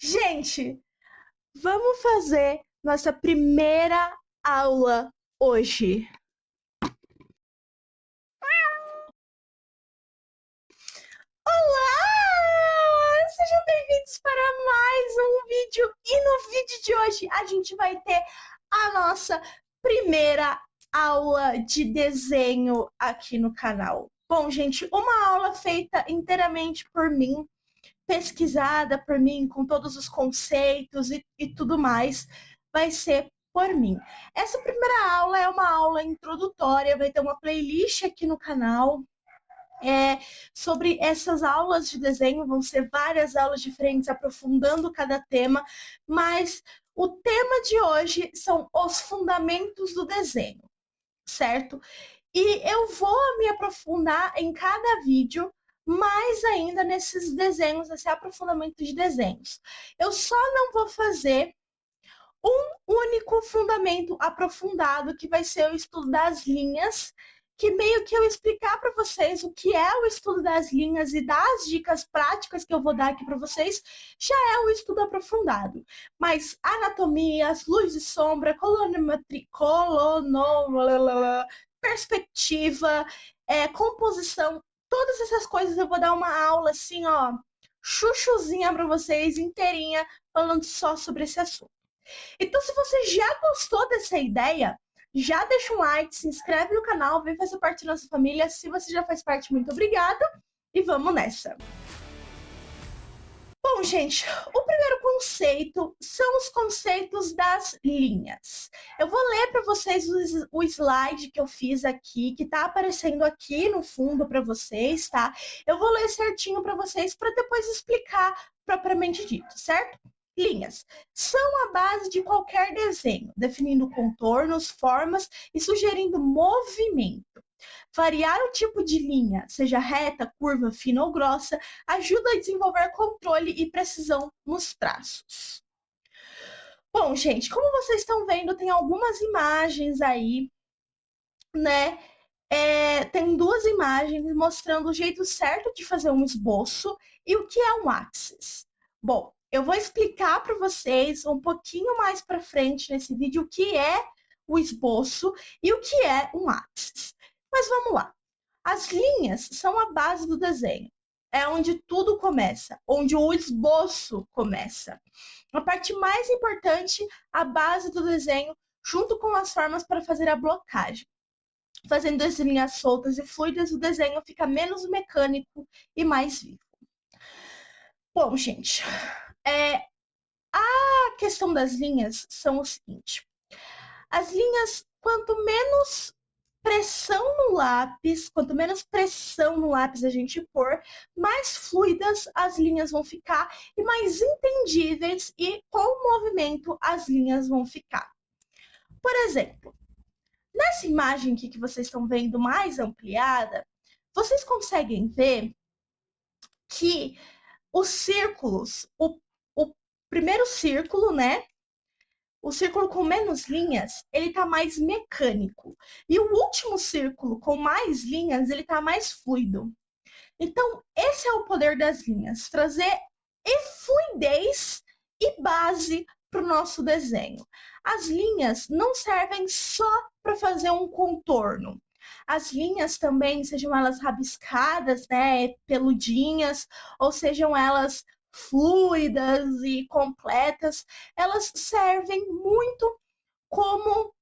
Gente, vamos fazer nossa primeira aula hoje. Olá! Sejam bem-vindos para mais um vídeo. E no vídeo de hoje a gente vai ter a nossa primeira aula de desenho aqui no canal. Bom, gente, uma aula feita inteiramente por mim, pesquisada por mim, com todos os conceitos e tudo mais, vai ser por mim. Essa primeira aula é uma aula introdutória, vai ter uma playlist aqui no canal. Sobre essas aulas de desenho, vão ser várias aulas diferentes, aprofundando cada tema, mas o tema de hoje são os fundamentos do desenho, certo? E eu vou me aprofundar em cada vídeo, mais ainda nesses desenhos, esse aprofundamento de desenhos. Eu só não vou fazer um único fundamento aprofundado, que vai ser o estudo das linhas, que meio que eu explicar para vocês o que é o estudo das linhas e das dicas práticas que eu vou dar aqui para vocês, já é o estudo aprofundado. Mas anatomia, luz e sombra, colorimetria, perspectiva, composição, todas essas coisas eu vou dar uma aula assim, ó, chuchuzinha para vocês, inteirinha, falando só sobre esse assunto. Então, se você já gostou dessa ideia, já deixa um like, se inscreve no canal, vem fazer parte da nossa família. Se você já faz parte, muito obrigada. E vamos nessa. Bom, gente, o primeiro conceito são os conceitos das linhas. Eu vou ler para vocês o slide que eu fiz aqui, que está aparecendo aqui no fundo para vocês, tá? Eu vou ler certinho para vocês para depois explicar propriamente dito, certo? Linhas são a base de qualquer desenho, definindo contornos, formas e sugerindo movimento. Variar o tipo de linha, seja reta, curva, fina ou grossa, ajuda a desenvolver controle e precisão nos traços. Bom, gente, como vocês estão vendo, tem algumas imagens aí, né? Tem duas imagens mostrando o jeito certo de fazer um esboço e o que é um axis. Bom, eu vou explicar para vocês um pouquinho mais para frente nesse vídeo o que é o esboço e o que é um axis. Mas vamos lá. As linhas são a base do desenho. É onde tudo começa, onde o esboço começa. A parte mais importante, a base do desenho, junto com as formas para fazer a blocagem. Fazendo as linhas soltas e fluidas, o desenho fica menos mecânico e mais vivo. Bom, gente, a questão das linhas são o seguinte. As linhas, quanto menos pressão no lápis, quanto menos pressão no lápis a gente pôr, mais fluidas as linhas vão ficar e mais entendíveis e com movimento as linhas vão ficar. Por exemplo, nessa imagem aqui que vocês estão vendo mais ampliada, vocês conseguem ver que os círculos, o primeiro círculo, né? O círculo com menos linhas, ele está mais mecânico. E o último círculo com mais linhas, ele está mais fluido. Então, esse é o poder das linhas, trazer fluidez e base para o nosso desenho. As linhas não servem só para fazer um contorno. As linhas também, sejam elas rabiscadas, né, peludinhas, ou sejam elas fluidas e completas, elas servem muito como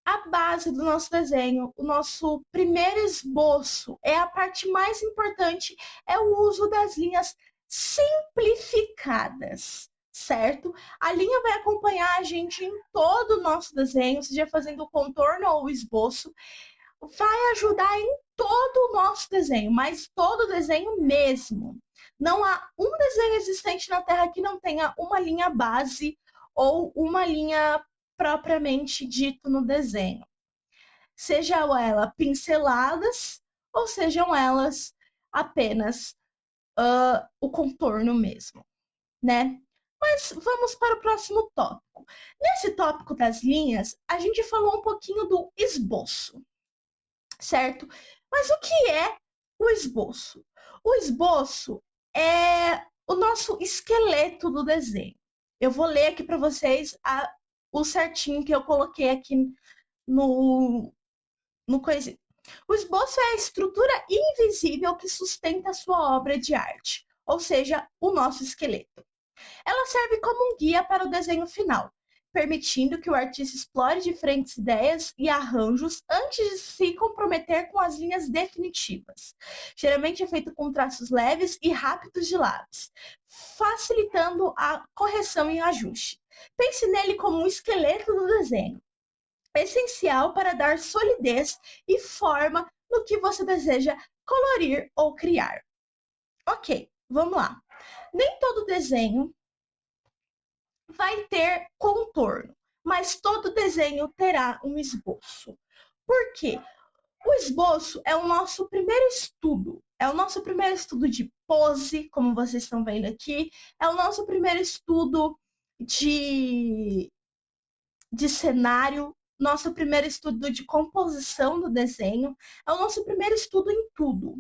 a base do nosso desenho, o nosso primeiro esboço, é a parte mais importante, é o uso das linhas simplificadas, certo? A linha vai acompanhar a gente em todo o nosso desenho, seja fazendo o contorno ou o esboço, vai ajudar em todo o nosso desenho, mas todo o desenho mesmo. Não há um desenho existente na Terra que não tenha uma linha base ou uma linha propriamente dito no desenho. Sejam elas pinceladas ou sejam elas apenas o contorno mesmo, né? Mas vamos para o próximo tópico. Nesse tópico das linhas, a gente falou um pouquinho do esboço, certo? Mas o que é o esboço? O esboço é o nosso esqueleto do desenho. Eu vou ler aqui para vocês o certinho que eu coloquei aqui no coisinho. O esboço é a estrutura invisível que sustenta a sua obra de arte, ou seja, o nosso esqueleto. Ela serve como um guia para o desenho final, permitindo que o artista explore diferentes ideias e arranjos antes de se comprometer com as linhas definitivas. Geralmente é feito com traços leves e rápidos de lápis, facilitando a correção e ajuste. Pense nele como um esqueleto do desenho, essencial para dar solidez e forma no que você deseja colorir ou criar. Ok, vamos lá. Nem todo desenho vai ter contorno, mas todo desenho terá um esboço. Por quê? O esboço é o nosso primeiro estudo. É o nosso primeiro estudo de pose, como vocês estão vendo aqui. É o nosso primeiro estudo de cenário. Nosso primeiro estudo de composição do desenho. É o nosso primeiro estudo em tudo.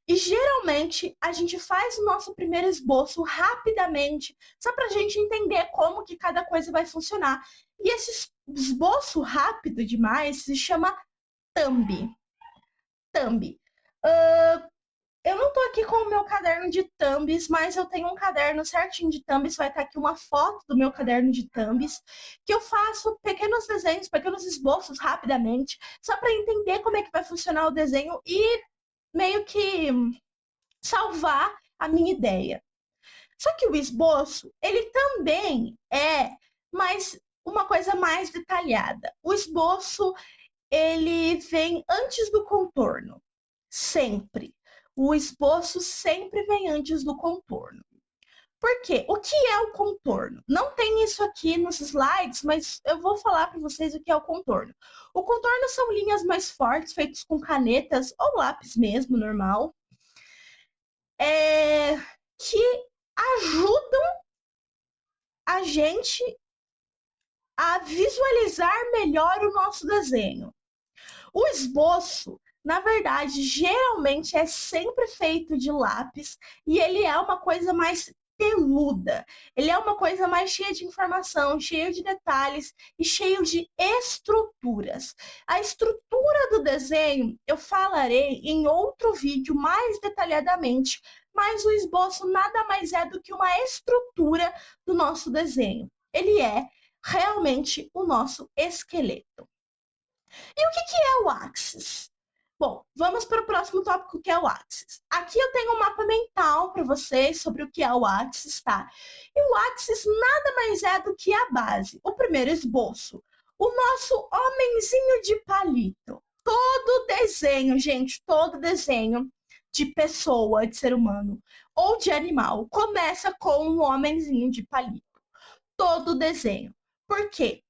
E geralmente a gente faz o nosso primeiro esboço rapidamente, só para a gente entender como que cada coisa vai funcionar. E esse esboço rápido demais se chama thumb. Thumb. Eu não estou aqui com o meu caderno de thumbs, mas eu tenho um caderno certinho de thumbs. Vai estar aqui uma foto do meu caderno de thumbs, que eu faço pequenos desenhos, pequenos esboços rapidamente, só para entender como é que vai funcionar o desenho e meio que salvar a minha ideia. Só que o esboço, ele também é uma coisa mais detalhada. O esboço, ele vem antes do contorno, sempre. O esboço sempre vem antes do contorno. Por quê? O que é o contorno? Não tem isso aqui nos slides, mas eu vou falar para vocês o que é o contorno. O contorno são linhas mais fortes, feitas com canetas ou lápis mesmo, normal, que ajudam a gente a visualizar melhor o nosso desenho. O esboço, na verdade, geralmente é sempre feito de lápis e ele é uma coisa mais peluda. Ele é uma coisa mais cheia de informação, cheia de detalhes e cheio de estruturas. A estrutura do desenho eu falarei em outro vídeo mais detalhadamente, mas o esboço nada mais é do que uma estrutura do nosso desenho. Ele é realmente o nosso esqueleto. E o que é o Axis? Bom, vamos para o próximo tópico, que é o Axis. Aqui eu tenho um mapa mental para vocês sobre o que é o Axis, tá? E o Axis nada mais é do que a base, o primeiro esboço. O nosso homenzinho de palito. Todo desenho, gente, todo desenho de pessoa, de ser humano ou de animal, começa com um homenzinho de palito. Todo desenho. Por quê?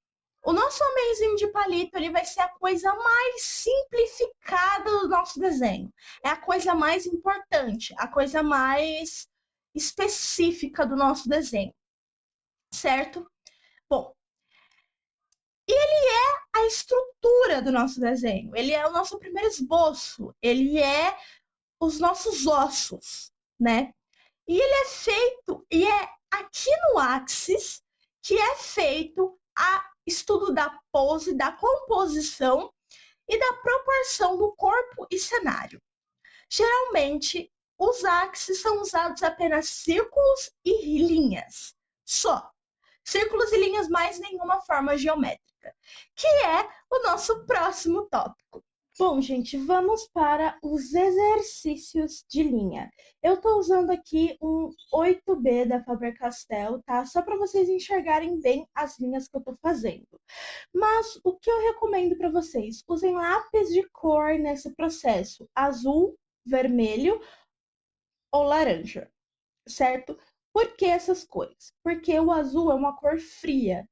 O nosso homenzinho de palito, ele vai ser a coisa mais simplificada do nosso desenho. É a coisa mais importante, a coisa mais específica do nosso desenho. Certo? Bom, e ele é a estrutura do nosso desenho. Ele é o nosso primeiro esboço. Ele é os nossos ossos, né? E ele é feito, e é aqui no Axis que é feito a estudo da pose, da composição e da proporção do corpo e cenário. Geralmente, os axes são usados apenas círculos e linhas, só. Círculos e linhas, mais nenhuma forma geométrica, que é o nosso próximo tópico. Bom, gente, vamos para os exercícios de linha. Eu estou usando aqui um 8B da Faber-Castell, tá? Só para vocês enxergarem bem as linhas que eu estou fazendo. Mas o que eu recomendo para vocês? Usem lápis de cor nesse processo, azul, vermelho ou laranja, certo? Por que essas cores? Porque o azul é uma cor fria.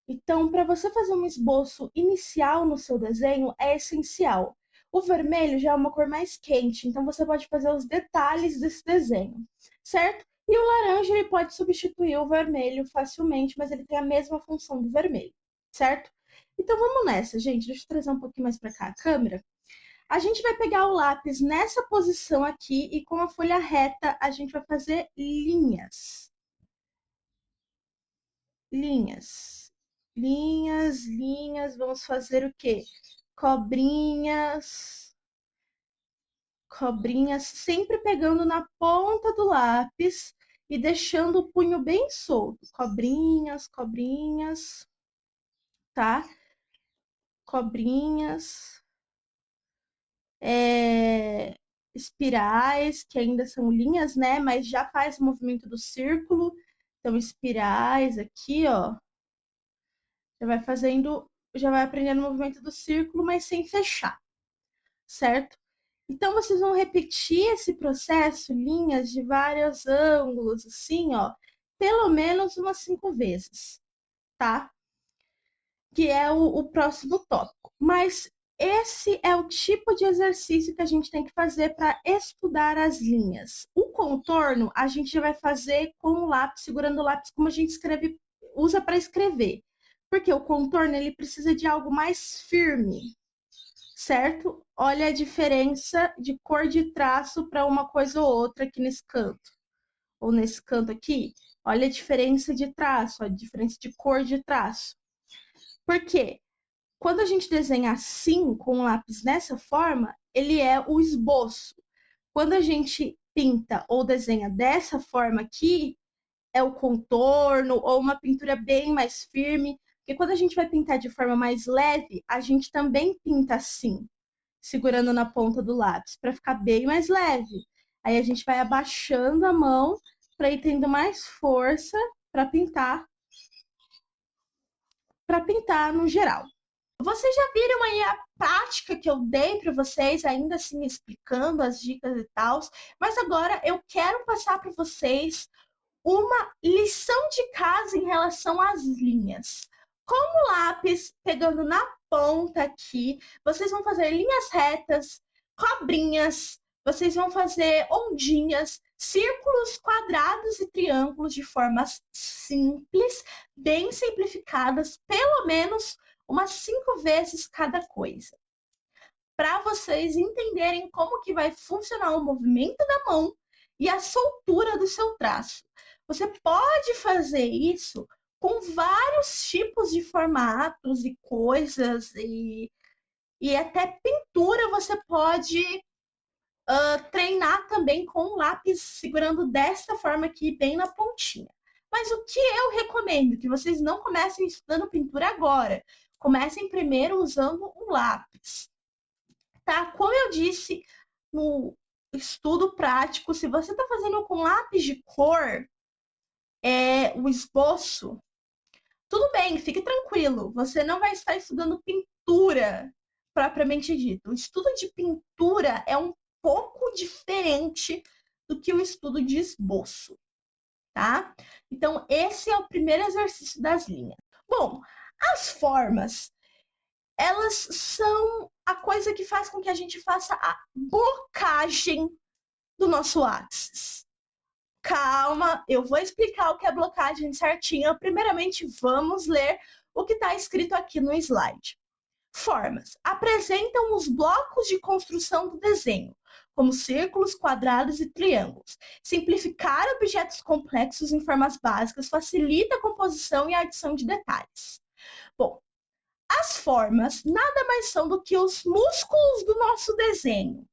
Então, para você fazer um esboço inicial no seu desenho, é essencial. O vermelho já é uma cor mais quente, então você pode fazer os detalhes desse desenho, certo? E o laranja ele pode substituir o vermelho facilmente, mas ele tem a mesma função do vermelho, certo? Então vamos nessa, gente. Deixa eu trazer um pouquinho mais para cá a câmera. A gente vai pegar o lápis nessa posição aqui e com a folha reta a gente vai fazer linhas. Linhas. Linhas, linhas. Vamos fazer o quê? Cobrinhas. Cobrinhas, sempre pegando na ponta do lápis e deixando o punho bem solto. Cobrinhas, cobrinhas, tá? Cobrinhas. Espirais, que ainda são linhas, né? Mas já faz o movimento do círculo. Então, espirais aqui, ó. Já vai fazendo, já vai aprendendo o movimento do círculo, mas sem fechar, certo? Então, vocês vão repetir esse processo, linhas de vários ângulos, assim, ó, pelo menos umas 5 vezes, tá? Que é o próximo tópico. Mas esse é o tipo de exercício que a gente tem que fazer para estudar as linhas. O contorno a gente vai fazer com o lápis, segurando o lápis como a gente usa para escrever. Porque o contorno ele precisa de algo mais firme, certo? Olha a diferença de cor de traço para uma coisa ou outra aqui nesse canto. Ou nesse canto aqui, olha a diferença de traço, a diferença de cor de traço. Por quê? Quando a gente desenha assim, com o lápis nessa forma, ele é o esboço. Quando a gente pinta ou desenha dessa forma aqui, é o contorno ou uma pintura bem mais firme. Porque quando a gente vai pintar de forma mais leve, a gente também pinta assim, segurando na ponta do lápis, para ficar bem mais leve. Aí a gente vai abaixando a mão para ir tendo mais força para pintar no geral. Vocês já viram aí a prática que eu dei para vocês, ainda assim explicando as dicas e tal, mas agora eu quero passar para vocês uma lição de casa em relação às linhas. Com o lápis pegando na ponta aqui, vocês vão fazer linhas retas, cobrinhas, vocês vão fazer ondinhas, círculos, quadrados e triângulos de formas simples, bem simplificadas, pelo menos umas 5 vezes cada coisa. Para vocês entenderem como que vai funcionar o movimento da mão e a soltura do seu traço. Você pode fazer isso com vários tipos de formatos e coisas e até pintura você pode treinar também com o lápis segurando dessa forma aqui, bem na pontinha. Mas o que eu recomendo? Que vocês não comecem estudando pintura agora. Comecem primeiro usando um lápis. Tá? Como eu disse no estudo prático, se você está fazendo com lápis de cor, o esboço, tudo bem, fique tranquilo. Você não vai estar estudando pintura propriamente dito. O estudo de pintura é um pouco diferente do que o estudo de esboço, tá? Então, esse é o primeiro exercício das linhas. Bom, as formas, elas são a coisa que faz com que a gente faça a blocagem do nosso axis. Calma, eu vou explicar o que é blocagem certinho. Primeiramente, vamos ler o que está escrito aqui no slide. Formas apresentam os blocos de construção do desenho, como círculos, quadrados e triângulos. Simplificar objetos complexos em formas básicas facilita a composição e a adição de detalhes. Bom, as formas nada mais são do que os músculos do nosso desenho,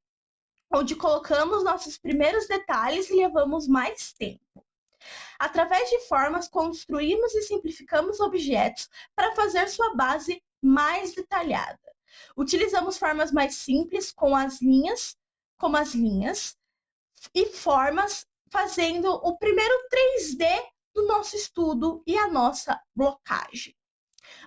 onde colocamos nossos primeiros detalhes e levamos mais tempo. Através de formas, construímos e simplificamos objetos para fazer sua base mais detalhada. Utilizamos formas mais simples como as linhas, e formas fazendo o primeiro 3D do nosso estudo e a nossa blocagem.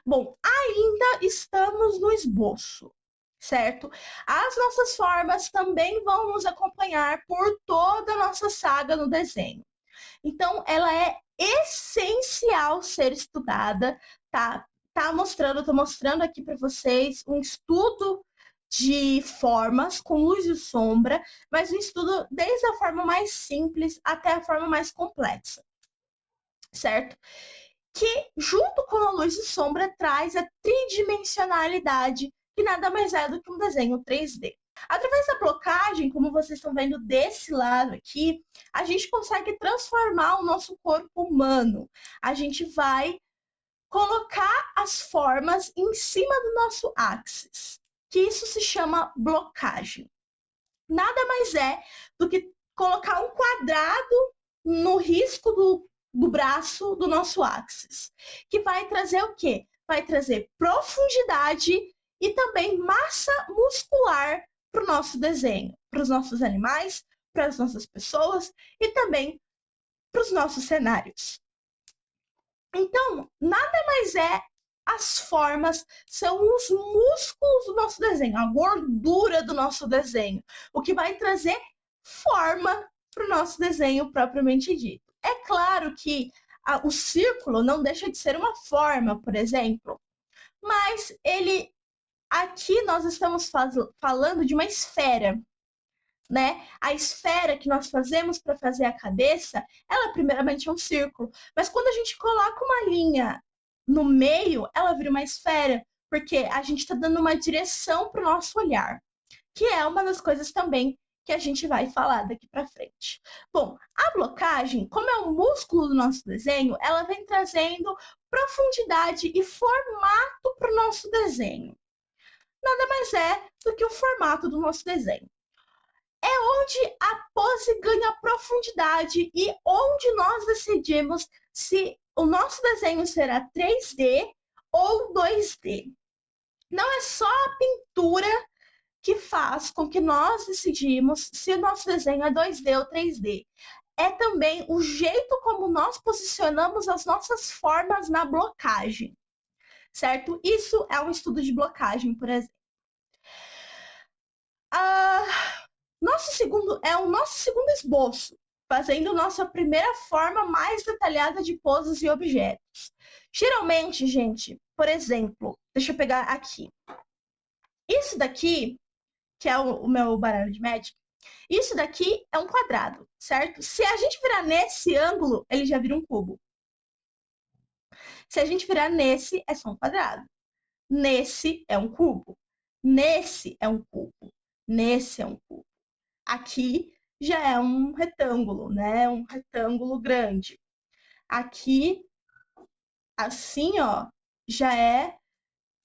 Bom, ainda estamos no esboço, certo? As nossas formas também vão nos acompanhar por toda a nossa saga no desenho. Então, ela é essencial ser estudada, tá? Tô mostrando aqui para vocês um estudo de formas com luz e sombra, mas um estudo desde a forma mais simples até a forma mais complexa, certo? Que, junto com a luz e sombra, traz a tridimensionalidade, que nada mais é do que um desenho 3D. Através da blocagem, como vocês estão vendo desse lado aqui, a gente consegue transformar o nosso corpo humano. A gente vai colocar as formas em cima do nosso axis, que isso se chama blocagem. Nada mais é do que colocar um quadrado no risco do braço do nosso axis, que vai trazer o quê? Vai trazer profundidade e também massa muscular para o nosso desenho, para os nossos animais, para as nossas pessoas e também para os nossos cenários. Então, nada mais é as formas, são os músculos do nosso desenho, a gordura do nosso desenho, o que vai trazer forma para o nosso desenho propriamente dito. É claro que o círculo não deixa de ser uma forma, por exemplo, mas ele aqui nós estamos falando de uma esfera, né? A esfera que nós fazemos para fazer a cabeça, ela primeiramente é um círculo, mas quando a gente coloca uma linha no meio, ela vira uma esfera, porque a gente está dando uma direção para o nosso olhar, que é uma das coisas também que a gente vai falar daqui para frente. Bom, a blocagem, como é um músculo do nosso desenho, ela vem trazendo profundidade e formato para o nosso desenho. Nada mais é do que o formato do nosso desenho. É onde a pose ganha profundidade e onde nós decidimos se o nosso desenho será 3D ou 2D. Não é só a pintura que faz com que nós decidimos se o nosso desenho é 2D ou 3D. É também o jeito como nós posicionamos as nossas formas na blocagem, certo? Isso é um estudo de blocagem, por exemplo. O nosso segundo esboço, fazendo nossa primeira forma mais detalhada de poses e objetos. Geralmente, gente, por exemplo, deixa eu pegar aqui. Isso daqui, que é o meu baralho de Magic, isso daqui é um quadrado, certo? Se a gente virar nesse ângulo, ele já vira um cubo. Se a gente virar nesse, é só um quadrado. Nesse é um cubo. Nesse é um cubo. Nesse é um cubo. Aqui já é um retângulo, né? Um retângulo grande. Aqui, assim, ó, já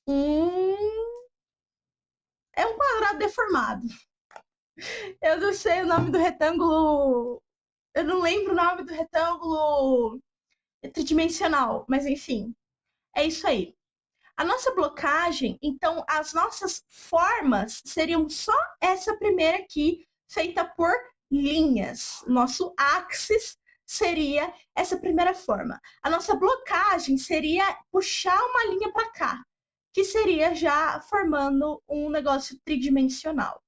um é um quadrado deformado. Eu não sei o nome do retângulo, eu não lembro o nome do retângulo tridimensional, mas enfim, é isso aí. A nossa blocagem, então, as nossas formas seriam só essa primeira aqui, feita por linhas. Nosso axis seria essa primeira forma. A nossa blocagem seria puxar uma linha para cá, que seria já formando um negócio tridimensional.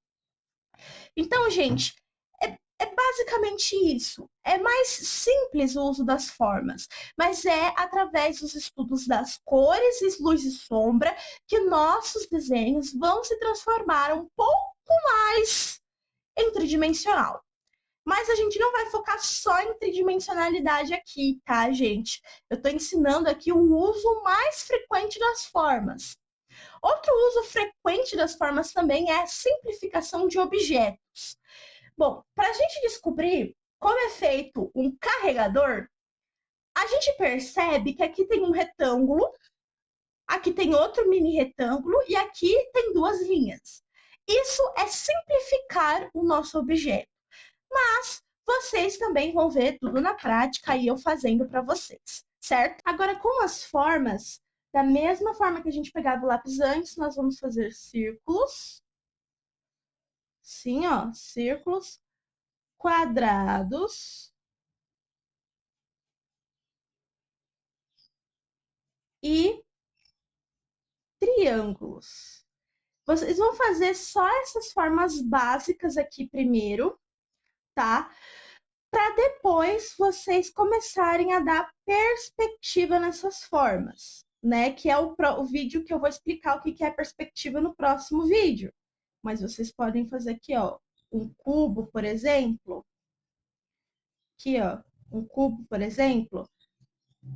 Então, gente, é basicamente isso. É mais simples o uso das formas, mas é através dos estudos das cores, luz e sombra, que nossos desenhos vão se transformar um pouco mais em tridimensional. Mas a gente não vai focar só em tridimensionalidade aqui, tá, gente? Eu estou ensinando aqui o uso mais frequente das formas. Outro uso frequente das formas também é a simplificação de objetos. Bom, para a gente descobrir como é feito um carregador, a gente percebe que aqui tem um retângulo, aqui tem outro mini retângulo e aqui tem duas linhas. Isso é simplificar o nosso objeto. Mas vocês também vão ver tudo na prática e eu fazendo para vocês, certo? Agora, com as formas, da mesma forma que a gente pegava o lápis antes, nós vamos fazer círculos. Sim, ó, círculos, quadrados e triângulos. Vocês vão fazer só essas formas básicas aqui primeiro, tá? Para depois vocês começarem a dar perspectiva nessas formas, né? Que é o vídeo que eu vou explicar o que é perspectiva no próximo vídeo. Mas vocês podem fazer aqui, ó, um cubo, por exemplo. Aqui, ó, um cubo, por exemplo.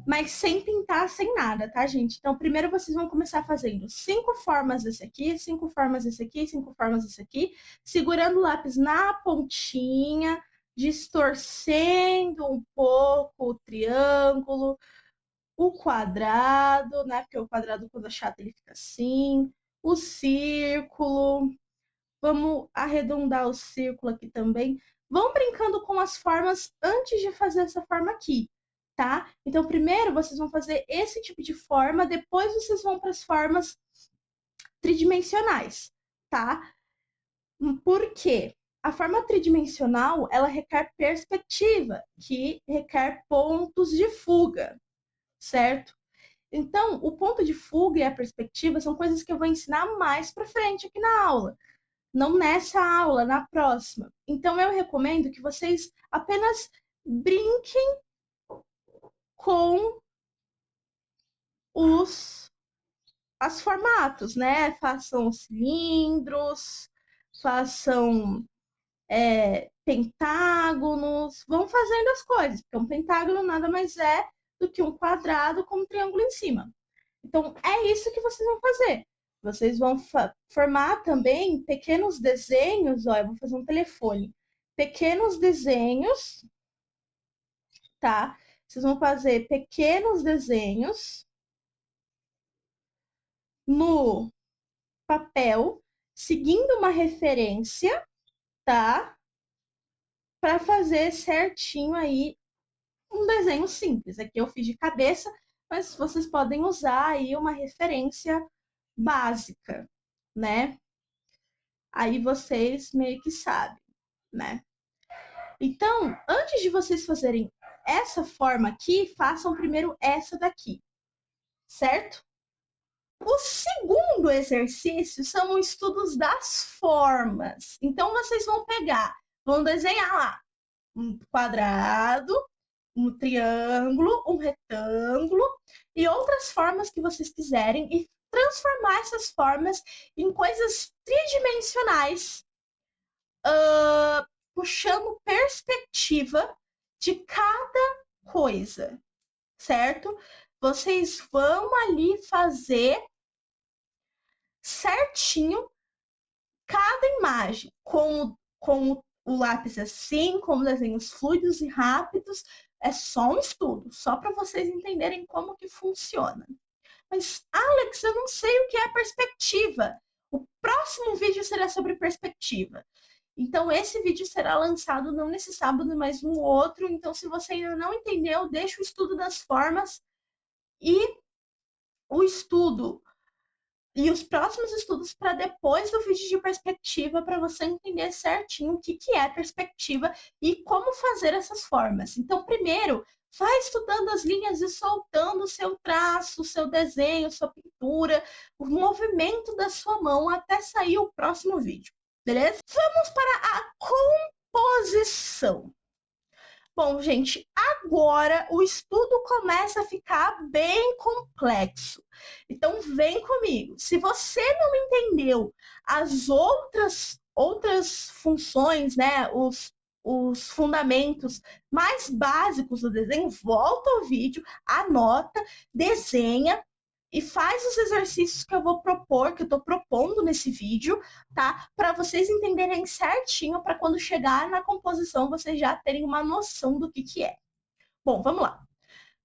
mas sem pintar, sem nada, tá, gente? Então, primeiro vocês vão começar fazendo 5 formas desse aqui, 5 formas desse aqui, 5 formas desse aqui, segurando o lápis na pontinha, distorcendo um pouco o triângulo, o quadrado, né? Porque o quadrado, quando é chato, ele fica assim, o círculo. Vamos arredondar o círculo aqui também. Vão brincando com as formas antes de fazer essa forma aqui, tá? Então, primeiro vocês vão fazer esse tipo de forma, depois vocês vão para as formas tridimensionais, tá? Por quê? A forma tridimensional, ela requer perspectiva, que requer pontos de fuga, certo? Então, o ponto de fuga e a perspectiva são coisas que eu vou ensinar mais para frente aqui na aula. Não nessa aula, na próxima. Então, eu recomendo que vocês apenas brinquem com as formatos, né? Façam cilindros, façam pentágonos, vão fazendo as coisas, porque um pentágono nada mais é do que um quadrado com um triângulo em cima. Então, é isso que vocês vão fazer. Vocês vão formar também pequenos desenhos. Ó, eu vou fazer um telefone. Pequenos desenhos, tá? Vocês vão fazer pequenos desenhos no papel, seguindo uma referência, tá? Para fazer certinho aí um desenho simples. Aqui eu fiz de cabeça, mas vocês podem usar aí uma referência básica, né? Aí vocês meio que sabem, né? Então, antes de vocês fazerem essa forma aqui, façam primeiro essa daqui, certo? O segundo exercício são os estudos das formas. Então, vocês vão pegar, vão desenhar lá um quadrado, um triângulo, um retângulo e outras formas que vocês quiserem e transformar essas formas em coisas tridimensionais, puxando perspectiva de cada coisa, certo? Vocês vão ali fazer certinho cada imagem, com o lápis assim, com desenhos fluidos e rápidos. É só um estudo, só para vocês entenderem como que funciona. Mas, Alex, eu não sei o que é perspectiva. O próximo vídeo será sobre perspectiva. Então, esse vídeo será lançado não nesse sábado, mas no outro. Então, se você ainda não entendeu, deixa o estudo das formas e o estudo e os próximos estudos para depois do vídeo de perspectiva, para você entender certinho o que é perspectiva e como fazer essas formas. Então, primeiro, vai estudando as linhas e soltando o seu traço, o seu desenho, sua pintura, o movimento da sua mão até sair o próximo vídeo, beleza? Vamos para a composição. Bom, gente, agora o estudo começa a ficar bem complexo. Então, vem comigo. Se você não entendeu as outras funções, né, os fundamentos mais básicos do desenho, volta ao vídeo, anota, desenha e faz os exercícios que eu vou propor, que eu estou propondo nesse vídeo, tá? Para vocês entenderem certinho, para quando chegar na composição, vocês já terem uma noção do que é. Bom, vamos lá.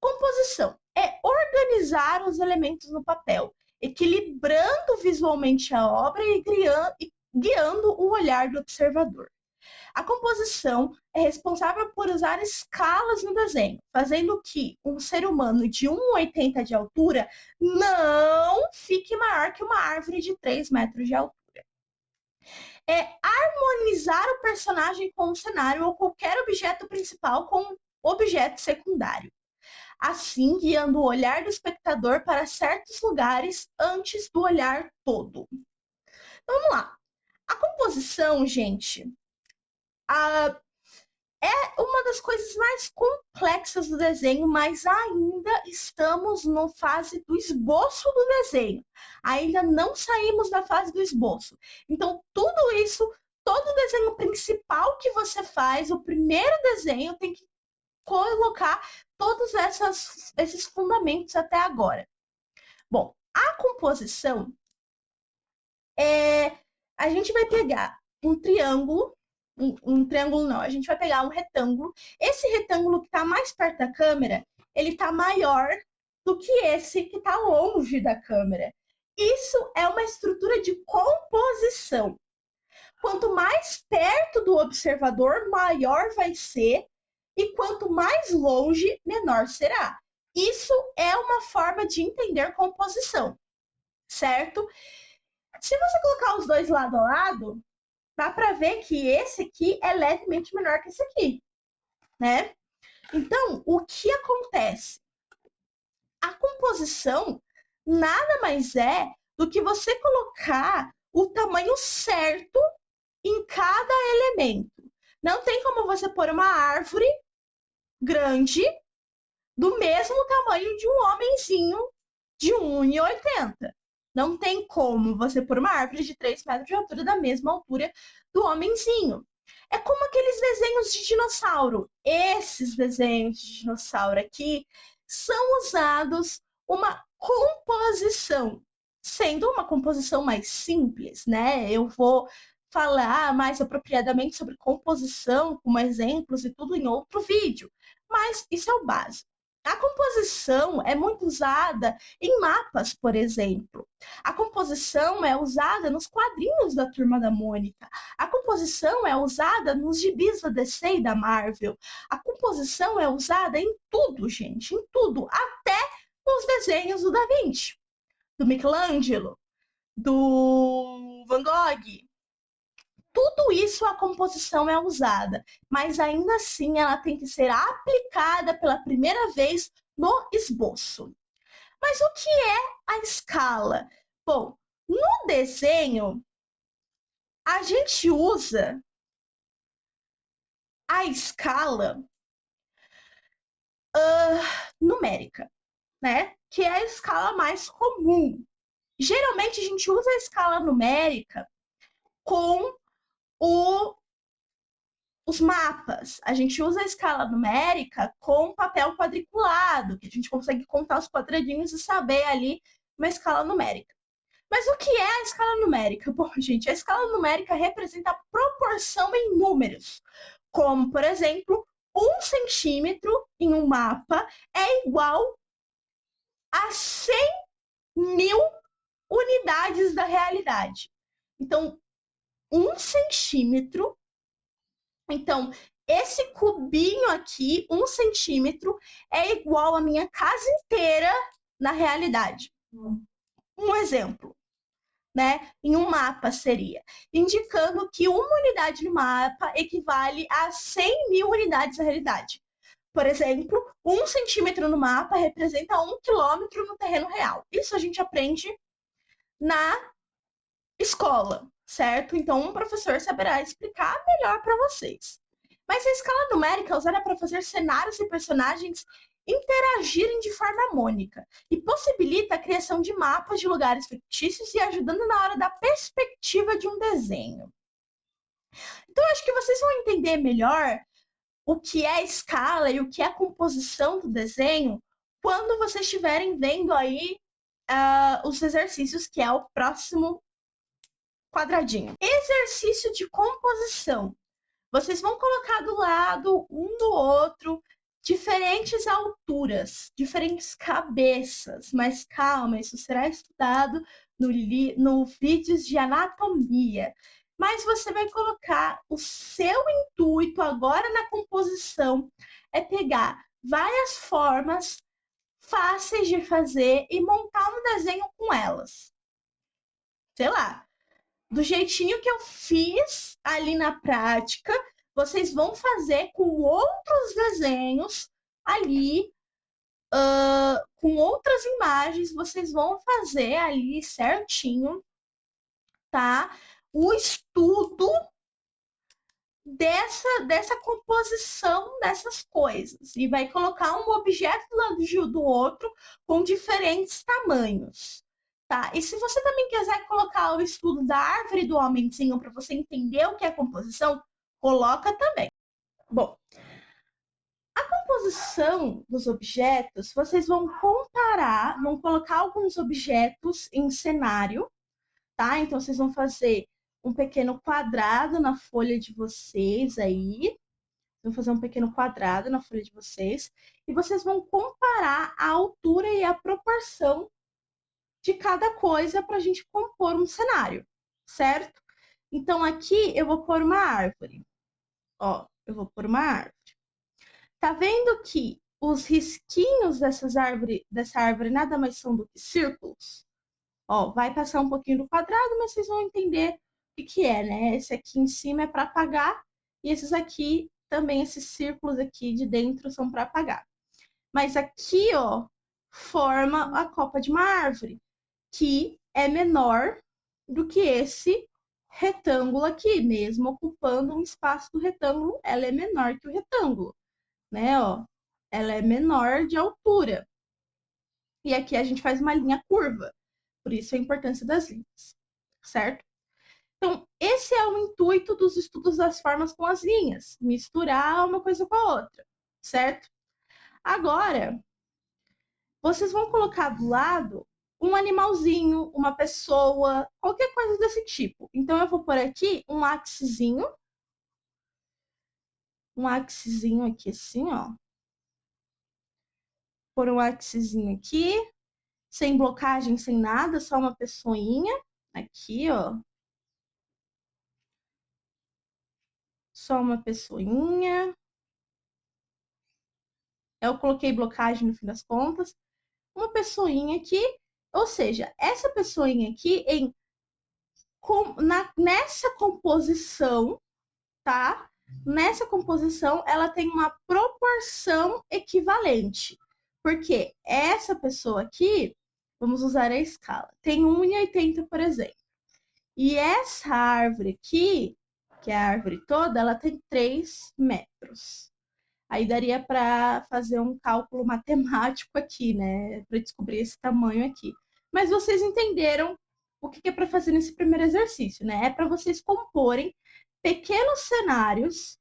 Composição é organizar os elementos no papel, equilibrando visualmente a obra e guiando o olhar do observador. A composição é responsável por usar escalas no desenho, fazendo que um ser humano de 1,80 de altura não fique maior que uma árvore de 3 metros de altura. É harmonizar o personagem com o cenário ou qualquer objeto principal com um objeto secundário, assim guiando o olhar do espectador para certos lugares antes do olhar todo. Então, vamos lá. A composição, gente, é uma das coisas mais complexas do desenho, mas ainda estamos na fase do esboço do desenho. Ainda não saímos da fase do esboço. Então, tudo isso, todo o desenho principal que você faz, o primeiro desenho, tem que colocar todos esses fundamentos até agora. Bom, a composição a gente vai pegar um triângulo, um triângulo não, a gente vai pegar um retângulo. Esse retângulo que está mais perto da câmera, ele está maior do que esse que está longe da câmera. Isso é uma estrutura de composição. Quanto mais perto do observador, maior vai ser, e quanto mais longe, menor será. Isso é uma forma de entender composição, certo? Se você colocar os dois lado a lado, dá para ver que esse aqui é levemente menor que esse aqui, né? Então, o que acontece? A composição nada mais é do que você colocar o tamanho certo em cada elemento. Não tem como você pôr uma árvore grande do mesmo tamanho de um homenzinho de 1,80. Não tem como você pôr uma árvore de 3 metros de altura da mesma altura do homenzinho. É como aqueles desenhos de dinossauro. Esses desenhos de dinossauro aqui são usados uma composição, sendo uma composição mais simples, né? Eu vou falar mais apropriadamente sobre composição, com exemplos e tudo em outro vídeo, mas isso é o básico. A composição é muito usada em mapas, por exemplo. A composição é usada nos quadrinhos da Turma da Mônica. A composição é usada nos gibis da DC e da Marvel. A composição é usada em tudo, gente, em tudo, até nos desenhos do Da Vinci, do Michelangelo, do Van Gogh. Tudo isso a composição é usada, mas ainda assim ela tem que ser aplicada pela primeira vez no esboço. Mas o que é a escala? Bom, no desenho, a gente usa a escala numérica, né? Que é a escala mais comum. Geralmente a gente usa a escala numérica com os mapas. A gente usa a escala numérica com papel quadriculado, que a gente consegue contar os quadradinhos e saber ali uma escala numérica. Mas o que é a escala numérica? Bom, gente, a escala numérica representa a proporção em números, como, por exemplo, 1 centímetro em um mapa é igual a 100.000 unidades da realidade. Então, 1 centímetro. Então, esse cubinho aqui, 1 centímetro, é igual à minha casa inteira na realidade. Um exemplo, né? Em um mapa seria, indicando que uma unidade no mapa equivale a 100.000 unidades na realidade. Por exemplo, 1 centímetro no mapa representa 1 quilômetro no terreno real. Isso a gente aprende na escola, certo? Então, um professor saberá explicar melhor para vocês. Mas a escala numérica é usada para fazer cenários e personagens interagirem de forma harmônica e possibilita a criação de mapas de lugares fictícios e ajudando na hora da perspectiva de um desenho. Então, acho que vocês vão entender melhor o que é a escala e o que é a composição do desenho quando vocês estiverem vendo aí os exercícios, que é o próximo quadradinho. Exercício de composição. Vocês vão colocar do lado um do outro diferentes alturas, diferentes cabeças, mas calma, isso será estudado no vídeos de anatomia. Mas você vai colocar o seu intuito agora na composição é pegar várias formas fáceis de fazer e montar um desenho com elas. Sei lá, do jeitinho que eu fiz ali na prática, vocês vão fazer com outros desenhos ali, com outras imagens, vocês vão fazer ali certinho, tá? O estudo dessa composição dessas coisas. E vai colocar um objeto do lado do outro com diferentes tamanhos. Tá? E se você também quiser colocar o estudo da árvore do homenzinho para você entender o que é composição, coloca também. Bom, a composição dos objetos, vocês vão comparar, vão colocar alguns objetos em cenário, tá? Então, vocês vão fazer um pequeno quadrado na folha de vocês aí. Vão fazer um pequeno quadrado na folha de vocês. E vocês vão comparar a altura e a proporção de cada coisa para a gente compor um cenário, certo? Então, aqui eu vou pôr uma árvore. Ó, eu vou pôr uma árvore. Tá vendo que os risquinhos dessa árvore nada mais são do que círculos? Ó, vai passar um pouquinho do quadrado, mas vocês vão entender o que é, né? Esse aqui em cima é para apagar e esses aqui também, esses círculos aqui de dentro são para apagar. Mas aqui, ó, forma a copa de uma árvore, que é menor do que esse retângulo aqui, mesmo ocupando um espaço do retângulo, ela é menor que o retângulo, né, ó? Ela é menor de altura. E aqui a gente faz uma linha curva, por isso a importância das linhas, certo? Então, esse é o intuito dos estudos das formas com as linhas, misturar uma coisa com a outra, certo? Agora, vocês vão colocar do lado um animalzinho, uma pessoa, qualquer coisa desse tipo. Então, eu vou pôr aqui um axezinho aqui assim, ó. Pôr um axezinho aqui, sem blocagem, sem nada, só uma pessoinha aqui, ó. Só uma pessoinha. Eu coloquei blocagem no fim das contas. Uma pessoinha aqui, ou seja, essa pessoinha aqui nessa composição, tá? Nessa composição, ela tem uma proporção equivalente. Porque essa pessoa aqui, vamos usar a escala, tem 1,80, por exemplo. E essa árvore aqui, que é a árvore toda, ela tem 3 metros. Aí daria para fazer um cálculo matemático aqui, né? Para descobrir esse tamanho aqui. Mas vocês entenderam o que é para fazer nesse primeiro exercício, né? É para vocês comporem pequenos cenários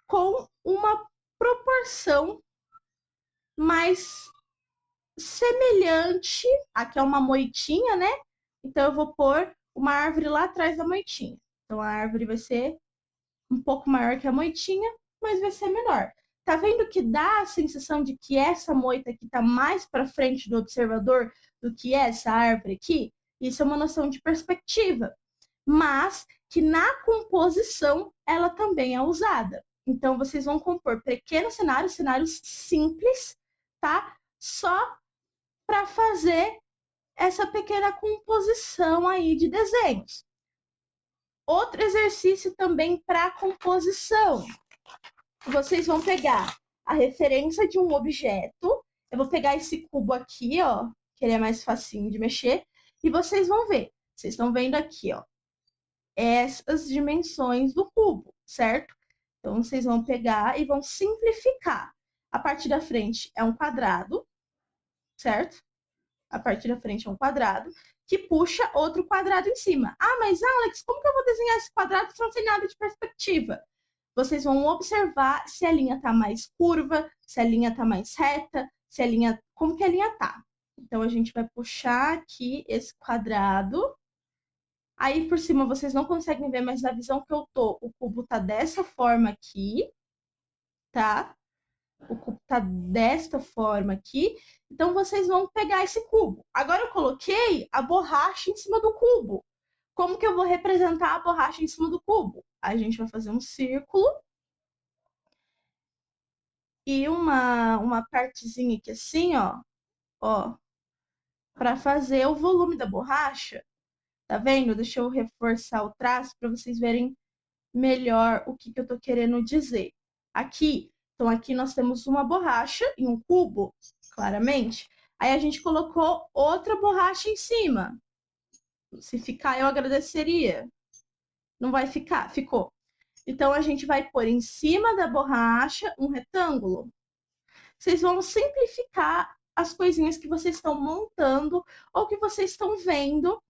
com uma proporção mais semelhante. Aqui é uma moitinha, né? Então, eu vou pôr uma árvore lá atrás da moitinha. Então, a árvore vai ser um pouco maior que a moitinha, mas vai ser menor. Tá vendo que dá a sensação de que essa moita aqui tá mais para frente do observador do que essa árvore aqui? Isso é uma noção de perspectiva, mas que na composição ela também é usada. Então, vocês vão compor pequenos cenários simples, tá? Só para fazer essa pequena composição aí de desenhos. Outro exercício também para composição. Vocês vão pegar a referência de um objeto. Eu vou pegar esse cubo aqui, ó, que ele é mais facinho de mexer, e vocês vão ver. Vocês estão vendo aqui, ó, essas dimensões do cubo, certo? Então, vocês vão pegar e vão simplificar. A parte da frente é um quadrado, certo? A parte da frente é um quadrado que puxa outro quadrado em cima. Ah, mas Alex, como que eu vou desenhar esse quadrado se não tem nada de perspectiva? Vocês vão observar se a linha está mais curva, se a linha está mais reta, se a linha, como que a linha tá. Então, a gente vai puxar aqui esse quadrado. Aí, por cima, vocês não conseguem ver, mas na visão que eu tô, o cubo tá dessa forma aqui, tá? O cubo tá desta forma aqui. Então, vocês vão pegar esse cubo. Agora, eu coloquei a borracha em cima do cubo. Como que eu vou representar a borracha em cima do cubo? A gente vai fazer um círculo. E uma partezinha aqui assim, ó, para fazer o volume da borracha. Tá vendo? Deixa eu reforçar o traço para vocês verem melhor o que eu tô querendo dizer. Aqui, então aqui nós temos uma borracha em um cubo, claramente. Aí a gente colocou outra borracha em cima. Se ficar, eu agradeceria. Não vai ficar? Ficou. Então, a gente vai pôr em cima da borracha um retângulo. Vocês vão simplificar as coisinhas que vocês estão montando ou que vocês estão vendo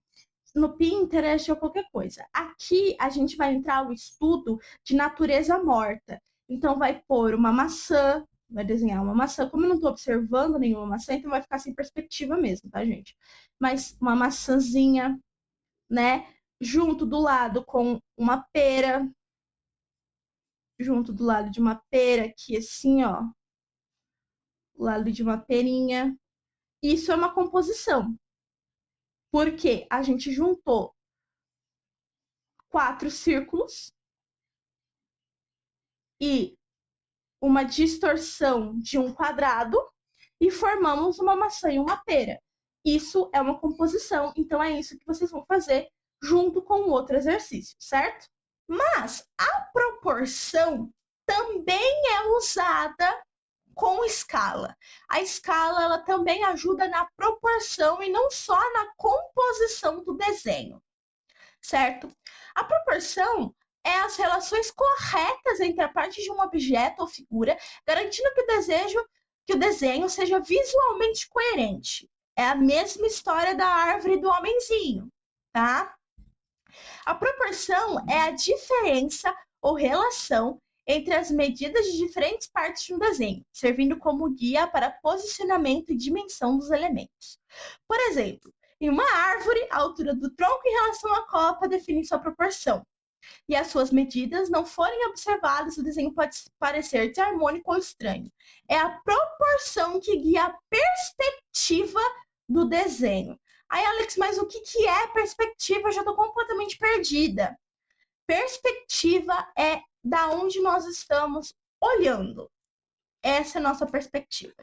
no Pinterest ou qualquer coisa. Aqui a gente vai entrar o estudo de natureza morta. Então, vai pôr uma maçã, vai desenhar uma maçã. Como eu não tô observando nenhuma maçã, então vai ficar sem perspectiva mesmo, tá, gente? Mas uma maçãzinha, né? Junto do lado com uma pera, junto do lado de uma pera aqui, assim, ó. Do lado de uma perinha. Isso é uma composição. Porque a gente juntou 4 círculos e uma distorção de um quadrado e formamos uma maçã e uma pera. Isso é uma composição, então é isso que vocês vão fazer junto com o outro exercício, certo? Mas a proporção também é usada com escala. A escala ela também ajuda na proporção e não só na composição do desenho, certo? A proporção é as relações corretas entre a parte de um objeto ou figura, garantindo que o desenho seja visualmente coerente. É a mesma história da árvore do homenzinho, tá? A proporção é a diferença ou relação entre as medidas de diferentes partes de um desenho, servindo como guia para posicionamento e dimensão dos elementos. Por exemplo, em uma árvore, a altura do tronco em relação à copa define sua proporção. E as suas medidas não forem observadas, o desenho pode parecer desarmônico ou estranho. É a proporção que guia a perspectiva do desenho. Aí, Alex, mas o que é perspectiva? Eu já estou completamente perdida. Perspectiva é da onde nós estamos olhando. Essa é a nossa perspectiva.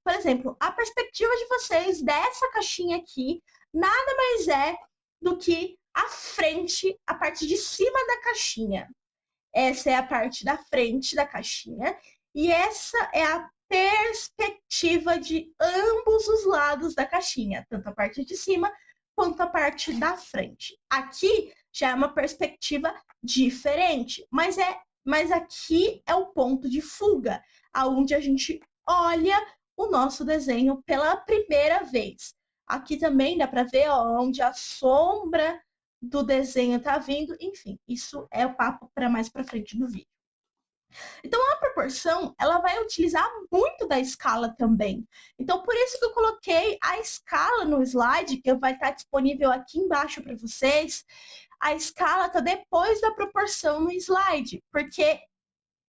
Por exemplo, a perspectiva de vocês dessa caixinha aqui nada mais é do que a frente, a parte de cima da caixinha. Essa é a parte da frente da caixinha e essa é a perspectiva de ambos os lados da caixinha, tanto a parte de cima quanto a parte da frente. Aqui já é uma perspectiva diferente, mas aqui é o ponto de fuga, aonde a gente olha o nosso desenho pela primeira vez. Aqui também dá para ver ó, onde a sombra do desenho tá vindo, enfim, isso é o papo para mais para frente do vídeo. Então a proporção, ela vai utilizar muito da escala também. Então por isso que eu coloquei a escala no slide, que vai estar disponível aqui embaixo para vocês. A escala tá depois da proporção no slide, porque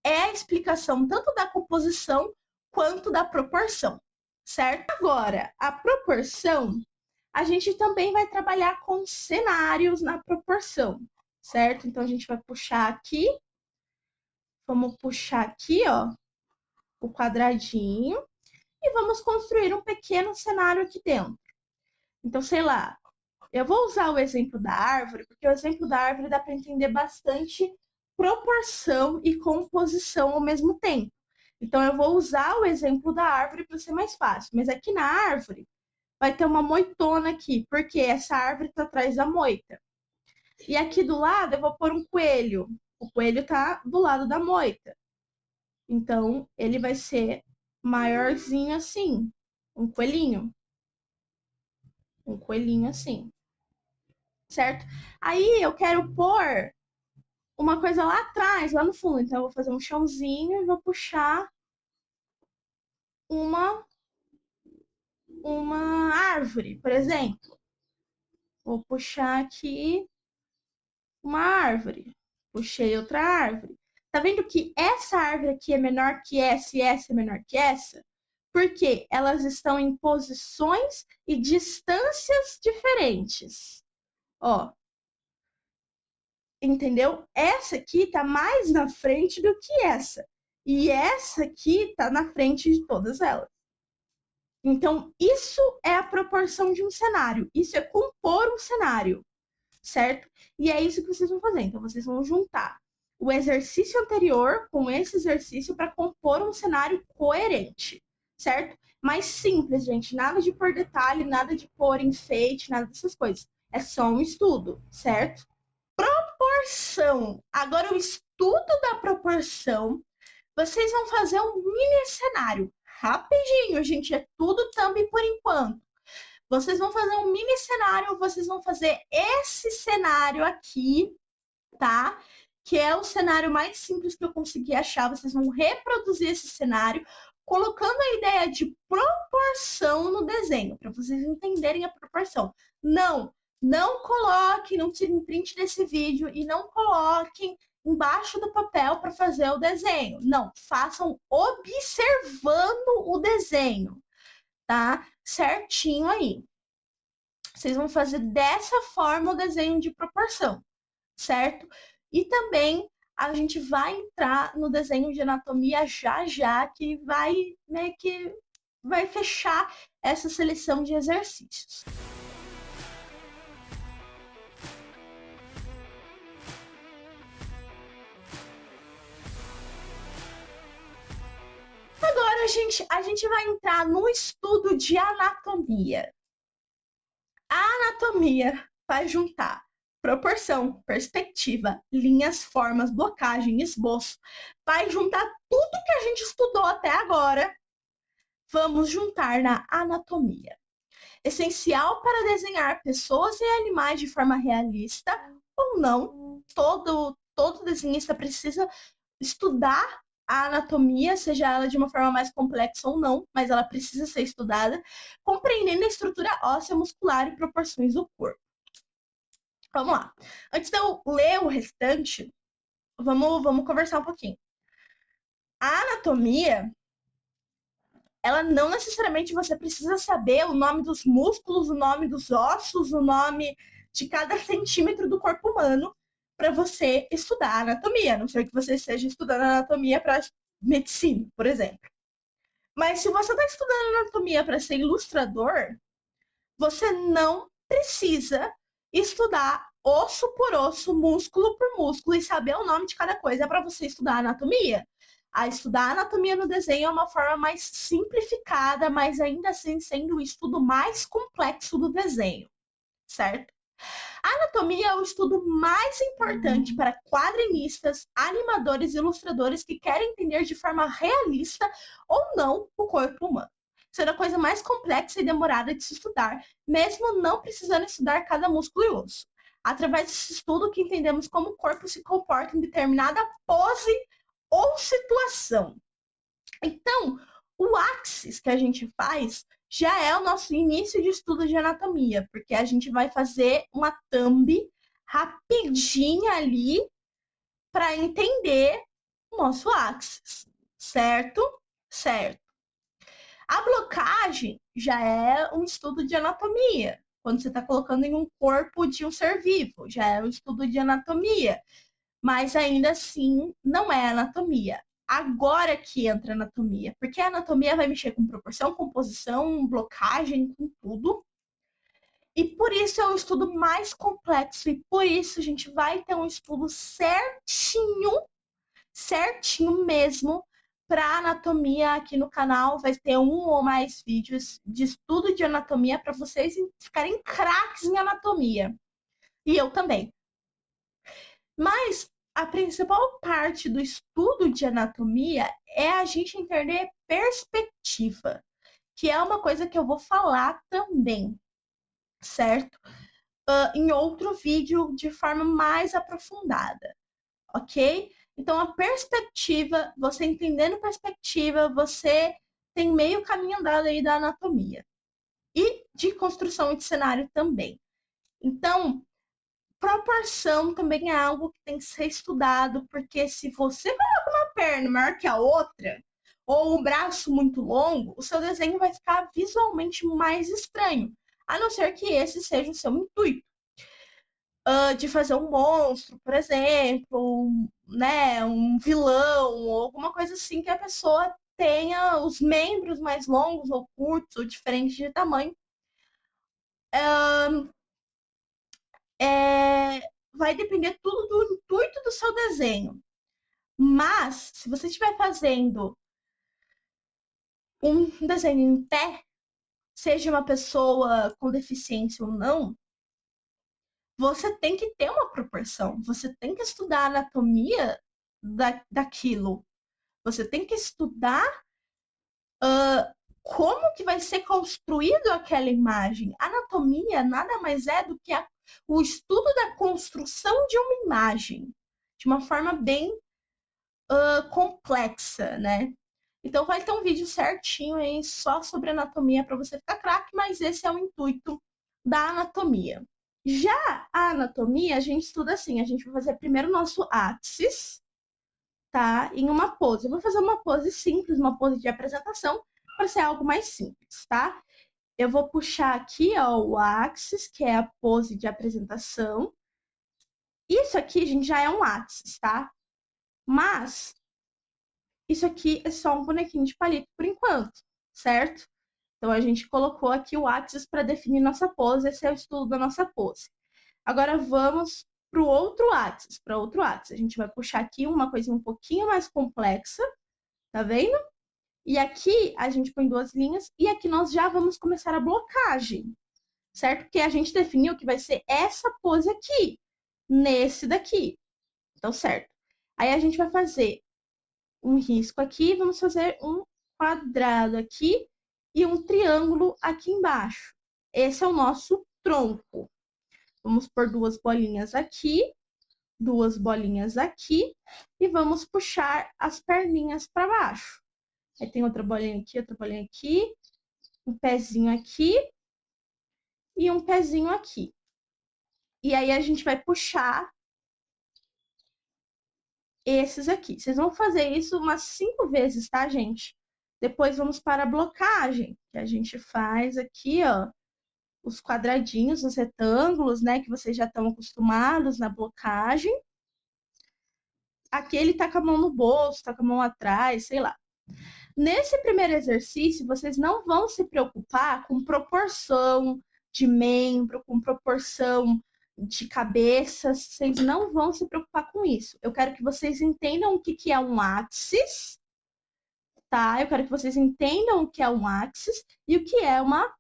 é a explicação tanto da composição quanto da proporção, certo? Agora, a proporção a gente também vai trabalhar com cenários na proporção, certo? Então, a gente vai puxar aqui, vamos puxar aqui, ó, o quadradinho, e vamos construir um pequeno cenário aqui dentro. Então, sei lá, eu vou usar o exemplo da árvore, porque o exemplo da árvore dá para entender bastante proporção e composição ao mesmo tempo. Então, eu vou usar o exemplo da árvore para ser mais fácil. Mas aqui na árvore, vai ter uma moitona aqui, porque essa árvore está atrás da moita. E aqui do lado eu vou pôr um coelho. O coelho está do lado da moita. Então, ele vai ser maiorzinho assim. Um coelhinho. Um coelhinho assim. Certo? Aí eu quero pôr uma coisa lá atrás, lá no fundo. Então, eu vou fazer um chãozinho e vou puxar uma, uma árvore, por exemplo. Vou puxar aqui uma árvore. Puxei outra árvore. Tá vendo que essa árvore aqui é menor que essa e essa é menor que essa? Porque elas estão em posições e distâncias diferentes. Ó, entendeu? Essa aqui tá mais na frente do que essa. E essa aqui tá na frente de todas elas. Então, isso é a proporção de um cenário. Isso é compor um cenário, certo? E é isso que vocês vão fazer. Então, vocês vão juntar o exercício anterior com esse exercício para compor um cenário coerente, certo? Mais simples, gente. Nada de pôr detalhe, nada de pôr enfeite, nada dessas coisas. É só um estudo, certo? Proporção. Agora, o estudo da proporção, vocês vão fazer um mini cenário. Rapidinho, gente. É tudo thumb por enquanto. Vocês vão fazer um mini cenário, vocês vão fazer esse cenário aqui, tá? Que é o cenário mais simples que eu consegui achar. Vocês vão reproduzir esse cenário colocando a ideia de proporção no desenho, para vocês entenderem a proporção. Não coloquem, não tirem print desse vídeo e não coloquem embaixo do papel para fazer o desenho. Não, façam observando o desenho, tá? Certinho aí. Vocês vão fazer dessa forma o desenho de proporção, certo? E também a gente vai entrar no desenho de anatomia já, que vai meio que vai fechar essa seleção de exercícios. Agora a gente vai entrar no estudo de anatomia. A anatomia vai juntar proporção, perspectiva, linhas, formas, blocagem, esboço. Vai juntar tudo que a gente estudou até agora. Vamos juntar na anatomia. Essencial para desenhar pessoas e animais de forma realista ou não. Todo desenhista precisa estudar a anatomia, seja ela de uma forma mais complexa ou não, mas ela precisa ser estudada, compreendendo a estrutura óssea, muscular e proporções do corpo. Vamos lá. Antes de eu ler o restante, vamos conversar um pouquinho. A anatomia, ela não necessariamente você precisa saber o nome dos músculos, o nome dos ossos, o nome de cada centímetro do corpo humano para você estudar anatomia, a não ser que você esteja estudando anatomia para medicina, por exemplo. Mas se você está estudando anatomia para ser ilustrador, você não precisa estudar osso por osso, músculo por músculo e saber o nome de cada coisa para você estudar anatomia. A estudar anatomia no desenho é uma forma mais simplificada, mas ainda assim sendo o estudo mais complexo do desenho, certo? A anatomia é o estudo mais importante para quadrinistas, animadores e ilustradores que querem entender de forma realista ou não o corpo humano. Sendo a coisa mais complexa e demorada de se estudar, mesmo não precisando estudar cada músculo e osso. Através desse estudo que entendemos como o corpo se comporta em determinada pose ou situação. Então, o axis que a gente faz já é o nosso início de estudo de anatomia, porque a gente vai fazer uma thumb rapidinha ali para entender o nosso axis, certo? Certo. A blocagem já é um estudo de anatomia, quando você está colocando em um corpo de um ser vivo, já é um estudo de anatomia, mas ainda assim não é anatomia. Agora que entra a anatomia, porque a anatomia vai mexer com proporção, composição, blocagem, com tudo. E por isso é o estudo mais complexo, e por isso a gente vai ter um estudo certinho mesmo, para anatomia aqui no canal. Vai ter um ou mais vídeos de estudo de anatomia para vocês ficarem craques em anatomia. E eu também. Mas a principal parte do estudo de anatomia é a gente entender perspectiva, que é uma coisa que eu vou falar também, certo? Em outro vídeo de forma mais aprofundada, ok? Então, a perspectiva, você entendendo perspectiva, você tem meio caminho andado aí da anatomia. E de construção de cenário também. Então, proporção também é algo que tem que ser estudado, porque se você coloca uma perna maior que a outra, ou um braço muito longo, o seu desenho vai ficar visualmente mais estranho, a não ser que esse seja o seu intuito. De fazer um monstro, por exemplo, né, um vilão, ou alguma coisa assim que a pessoa tenha os membros mais longos ou curtos, ou diferentes de tamanho. Vai depender tudo do intuito do seu desenho. Mas, se você estiver fazendo um desenho em pé, seja uma pessoa com deficiência ou não, você tem que ter uma proporção. Você tem que estudar a anatomia daquilo. Você tem que estudar como que vai ser construído aquela imagem. Anatomia nada mais é do que o estudo da construção de uma imagem, de uma forma bem complexa, né? Então vai ter um vídeo certinho aí só sobre anatomia para você ficar craque, mas esse é o intuito da anatomia. Já a anatomia, a gente estuda assim, a gente vai fazer primeiro o nosso áxis, tá? Em uma pose. Eu vou fazer uma pose simples, uma pose de apresentação, para ser algo mais simples, tá? Eu vou puxar aqui, ó, o axis, que é a pose de apresentação. Isso aqui, gente, já é um axis, tá? Mas isso aqui é só um bonequinho de palito por enquanto, certo? Então a gente colocou aqui o axis para definir nossa pose, esse é o estudo da nossa pose. Agora vamos para o outro axis, para outro axis. A gente vai puxar aqui uma coisinha um pouquinho mais complexa, tá vendo? E aqui a gente põe duas linhas e aqui nós já vamos começar a blocagem, certo? Porque a gente definiu que vai ser essa pose aqui, nesse daqui. Então, certo. Aí a gente vai fazer um risco aqui, vamos fazer um quadrado aqui e um triângulo aqui embaixo. Esse é o nosso tronco. Vamos pôr duas bolinhas aqui e vamos puxar as perninhas para baixo. Aí tem outra bolinha aqui, um pezinho aqui e um pezinho aqui. E aí a gente vai puxar esses aqui. Vocês vão fazer isso umas 5 vezes, tá, gente? Depois vamos para a blocagem, que a gente faz aqui, ó, os quadradinhos, os retângulos, né, que vocês já estão acostumados na blocagem. Aqui ele tá com a mão no bolso, tá com a mão atrás, sei lá. Nesse primeiro exercício, vocês não vão se preocupar com proporção de membro, com proporção de cabeça, vocês não vão se preocupar com isso. Eu quero que vocês entendam o que é um axis, tá? Eu quero que vocês entendam o que é um axis e o que é uma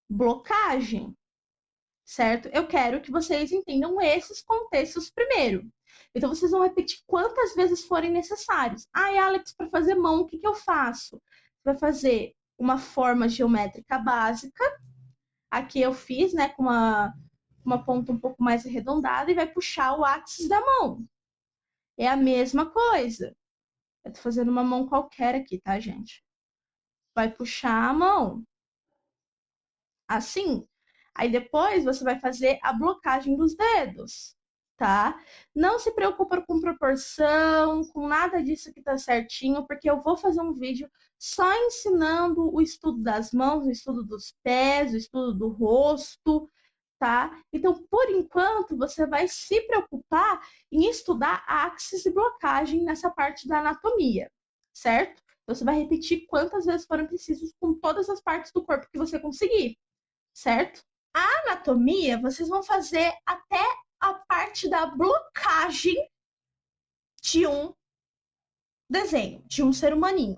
blocagem, certo? Eu quero que vocês entendam esses contextos primeiro. Então, vocês vão repetir quantas vezes forem necessários. Ai, Alex, para fazer mão, o que eu faço? Você vai fazer uma forma geométrica básica. Aqui eu fiz, né, com uma ponta um pouco mais arredondada e vai puxar o axis da mão. É a mesma coisa. Eu tô fazendo uma mão qualquer aqui, tá, gente? Vai puxar a mão. Assim. Aí depois você vai fazer a blocagem dos dedos, tá? Não se preocupa com proporção, com nada disso que tá certinho, porque eu vou fazer um vídeo só ensinando o estudo das mãos, o estudo dos pés, o estudo do rosto, tá? Então, por enquanto, você vai se preocupar em estudar axis e blocagem nessa parte da anatomia, certo? Você vai repetir quantas vezes forem precisas com todas as partes do corpo que você conseguir, certo? A anatomia, vocês vão fazer até a parte da blocagem de um desenho, de um ser humaninho.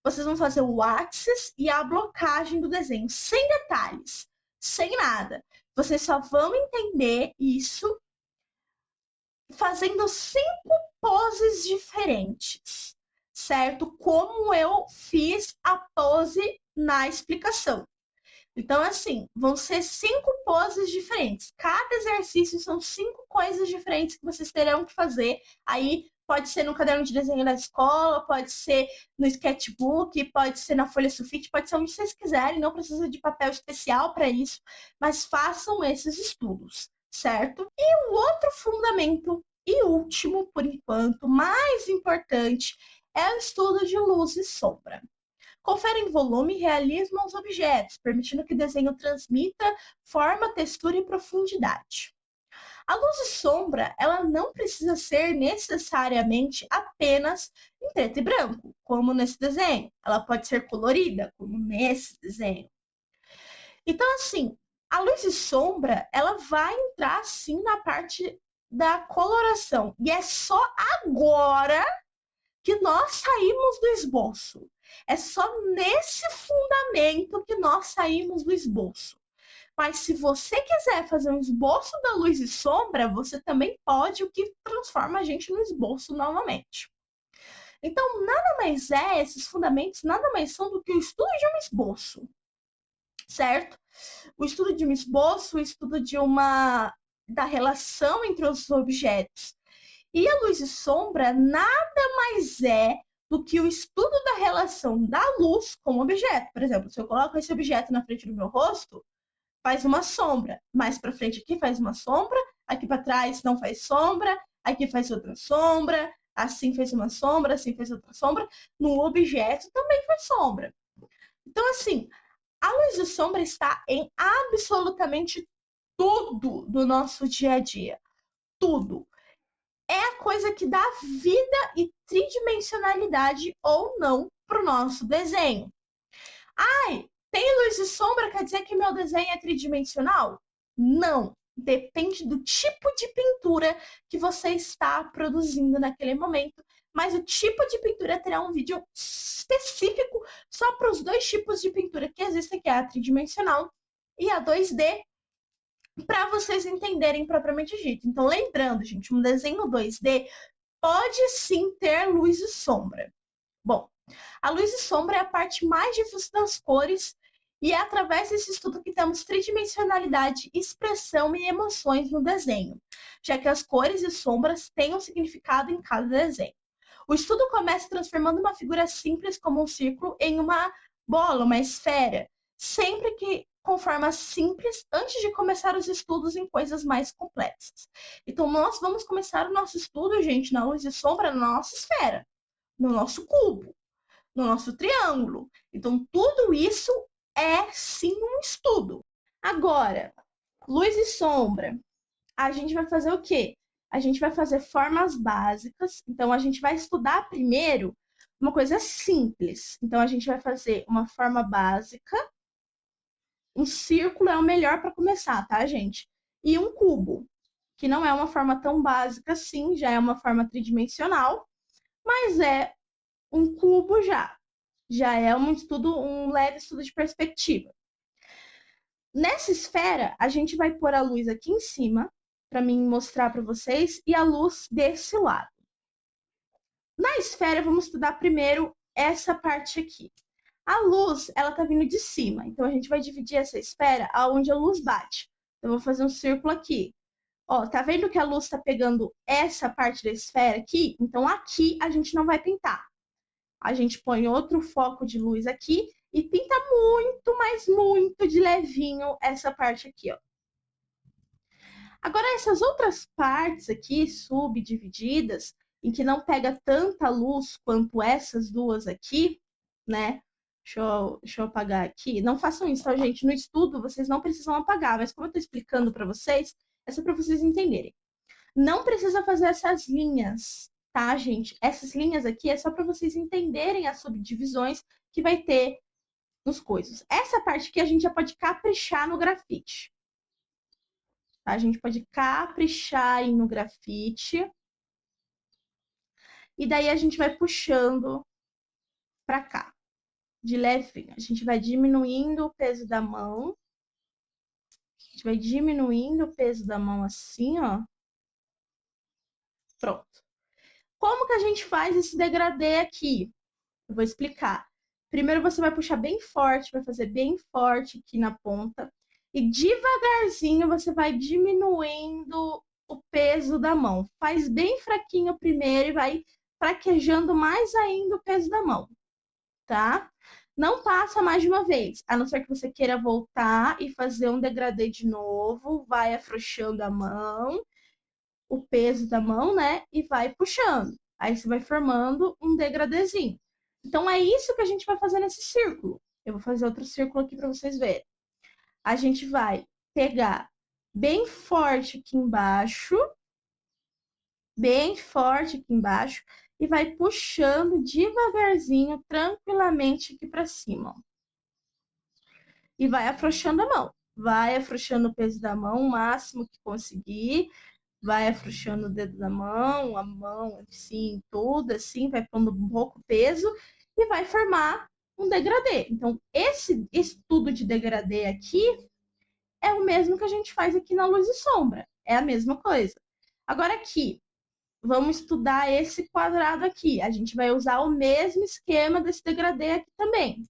Vocês vão fazer o axis e a blocagem do desenho, sem detalhes, sem nada. Vocês só vão entender isso fazendo 5 poses diferentes, certo? Como eu fiz a pose na explicação. Então, assim, vão ser 5 poses diferentes. Cada exercício são 5 coisas diferentes que vocês terão que fazer. Aí pode ser no caderno de desenho da escola, pode ser no sketchbook, pode ser na folha sulfite, pode ser onde vocês quiserem. Não precisa de papel especial para isso, mas façam esses estudos, certo? E o outro fundamento e último, por enquanto, mais importante, é o estudo de luz e sombra. Conferem volume e realismo aos objetos, permitindo que o desenho transmita forma, textura e profundidade. A luz e sombra, ela não precisa ser necessariamente apenas em preto e branco, como nesse desenho. Ela pode ser colorida, como nesse desenho. Então, assim, a luz e sombra, ela vai entrar, sim, na parte da coloração. E é só agora que nós saímos do esboço. É só nesse fundamento que nós saímos do esboço. Mas se você quiser fazer um esboço da luz e sombra, você também pode, o que transforma a gente no esboço novamente. Então, nada mais é, esses fundamentos nada mais são do que o estudo de um esboço, certo? O estudo de um esboço, o estudo da relação entre os objetos. E a luz e sombra nada mais é do que o estudo da relação da luz com o objeto. Por exemplo, se eu coloco esse objeto na frente do meu rosto, faz uma sombra. Mais para frente aqui faz uma sombra, aqui para trás não faz sombra, aqui faz outra sombra, assim faz uma sombra, assim faz outra sombra. No objeto também faz sombra. Então, assim, a luz e sombra está em absolutamente tudo do nosso dia a dia. Tudo. É a coisa que dá vida e tridimensionalidade ou não para o nosso desenho. Ai, tem luz e sombra, quer dizer que meu desenho é tridimensional? Não. Depende do tipo de pintura que você está produzindo naquele momento. Mas o tipo de pintura terá um vídeo específico só para os dois tipos de pintura que existem, que é a tridimensional e a 2D, para vocês entenderem propriamente dito. Então, lembrando, gente, um desenho 2D pode sim ter luz e sombra. Bom, a luz e sombra é a parte mais difícil das cores e é através desse estudo que temos tridimensionalidade, expressão e emoções no desenho, já que as cores e sombras têm um significado em cada desenho. O estudo começa transformando uma figura simples como um círculo em uma bola, uma esfera, sempre que com forma simples antes de começar os estudos em coisas mais complexas. Então, nós vamos começar o nosso estudo, gente, na luz e sombra, na nossa esfera, no nosso cubo, no nosso triângulo. Então, tudo isso é sim um estudo. Agora, luz e sombra, a gente vai fazer o quê? A gente vai fazer formas básicas. Então, a gente vai estudar primeiro uma coisa simples. Então, a gente vai fazer uma forma básica. Um círculo é o melhor para começar, tá, gente? E um cubo, que não é uma forma tão básica assim, já é uma forma tridimensional, mas é um cubo já. Já é um estudo, um leve estudo de perspectiva. Nessa esfera, a gente vai pôr a luz aqui em cima, para mim mostrar para vocês, e a luz desse lado. Na esfera, vamos estudar primeiro essa parte aqui. A luz, ela tá vindo de cima, então a gente vai dividir essa esfera aonde a luz bate. Então, eu vou fazer um círculo aqui. Ó, tá vendo que a luz tá pegando essa parte da esfera aqui? Então, aqui a gente não vai pintar. A gente põe outro foco de luz aqui e pinta muito, mas muito de levinho essa parte aqui, ó. Agora, essas outras partes aqui, subdivididas, em que não pega tanta luz quanto essas duas aqui, né? Deixa eu apagar aqui. Não façam isso, tá, gente? No estudo, vocês não precisam apagar, mas como eu tô explicando para vocês, é só para vocês entenderem. Não precisa fazer essas linhas, tá, gente? Essas linhas aqui é só para vocês entenderem as subdivisões que vai ter nos coisas. Essa parte aqui a gente já pode caprichar no grafite. Tá? A gente pode caprichar aí no grafite. E daí a gente vai puxando para cá, de levinho. A gente vai diminuindo o peso da mão. A gente vai diminuindo o peso da mão assim, ó. Pronto. Como que a gente faz esse degradê aqui? Eu vou explicar. Primeiro você vai puxar bem forte, vai fazer bem forte aqui na ponta. E devagarzinho você vai diminuindo o peso da mão. Faz bem fraquinho primeiro e vai fraquejando mais ainda o peso da mão, tá? Não passa mais de uma vez, a não ser que você queira voltar e fazer um degradê de novo. Vai afrouxando a mão, o peso da mão, né? E vai puxando. Aí você vai formando um degradêzinho. Então é isso que a gente vai fazer nesse círculo. Eu vou fazer outro círculo aqui para vocês verem. A gente vai pegar bem forte aqui embaixo, bem forte aqui embaixo, e vai puxando devagarzinho, tranquilamente aqui para cima. Ó. E vai afrouxando a mão. Vai afrouxando o peso da mão o máximo que conseguir. Vai afrouxando o dedo da mão, a mão assim, toda assim, vai pondo um pouco peso e vai formar um degradê. Então, esse estudo de degradê aqui é o mesmo que a gente faz aqui na luz e sombra. É a mesma coisa. Agora aqui, vamos estudar esse quadrado aqui. A gente vai usar o mesmo esquema desse degradê aqui também.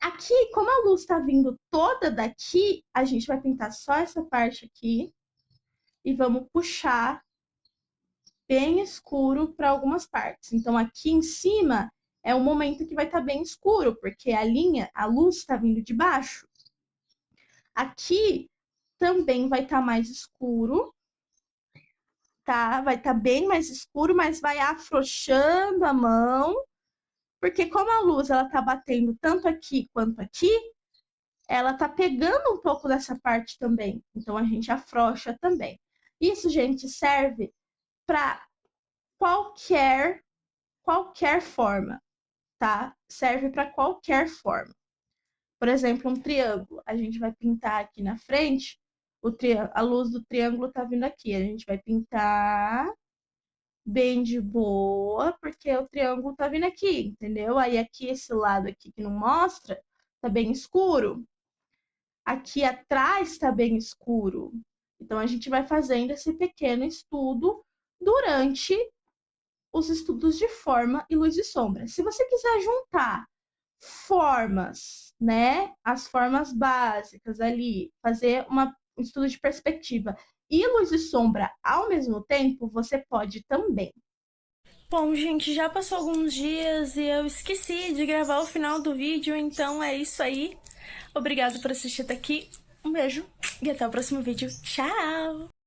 Aqui, como a luz está vindo toda daqui, a gente vai pintar só essa parte aqui e vamos puxar bem escuro para algumas partes. Então, aqui em cima é o momento que vai estar bem escuro, porque a luz está vindo de baixo. Aqui também vai estar mais escuro, tá? Vai estar bem mais escuro, mas vai afrouxando a mão, porque como a luz ela tá batendo tanto aqui quanto aqui, ela tá pegando um pouco dessa parte também. Então a gente afrouxa também. Isso, gente, serve para qualquer forma, tá? Serve para qualquer forma. Por exemplo, um triângulo. A gente vai pintar aqui na frente, a luz do triângulo tá vindo aqui. A gente vai pintar bem de boa, porque o triângulo tá vindo aqui, entendeu? Aí aqui, esse lado aqui que não mostra, tá bem escuro. Aqui atrás tá bem escuro. Então, a gente vai fazendo esse pequeno estudo durante os estudos de forma e luz e sombra. Se você quiser juntar formas, né? As formas básicas ali, fazer um estudo de perspectiva e luz e sombra ao mesmo tempo, você pode também. Bom, gente, já passou alguns dias e eu esqueci de gravar o final do vídeo, então é isso aí. Obrigado por assistir até aqui. Um beijo e até o próximo vídeo. Tchau!